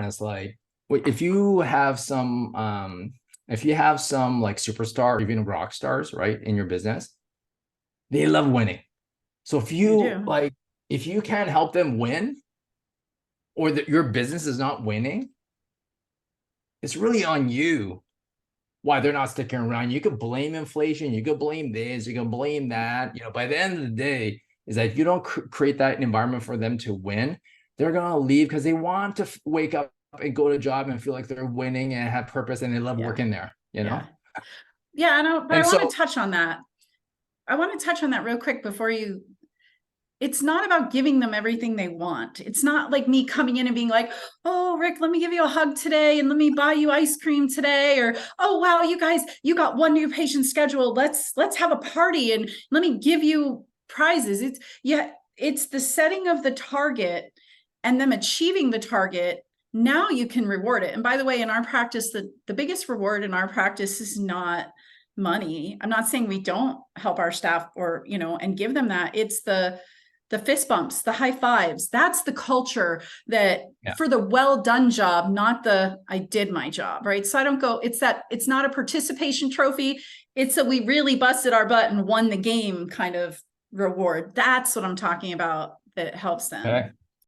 honest, like if you have some like superstar, even rock stars, right, in your business, they love winning. So They do. if you can't help them win, or that your business is not winning, it's really on you why they're not sticking around. You could blame inflation, you could blame this, you can blame that. By the end of the day, is that if you don't create that environment for them to win, they're gonna leave because they want to wake up and go to a job and feel like they're winning and have purpose and they love Yeah. working there. Yeah. Yeah. But I And want so to touch on that. I want to touch on that real quick before you. It's not about giving them everything they want. It's not like me coming in and being like, oh, Rick, let me give you a hug today and let me buy you ice cream today. Or, oh, wow, you guys, you got one new patient scheduled. Let's have a party and let me give you prizes. It's the setting of the target and them achieving the target. Now you can reward it. And by the way, in our practice, the biggest reward in our practice is not money. I'm not saying we don't help our staff or, and give them that. It's the fist bumps, the high fives. That's the culture that yeah. for the well done job, not the I did my job, right? So I don't go, it's not a participation trophy. It's a we really busted our butt and won the game kind of reward. That's what I'm talking about that helps them. Okay.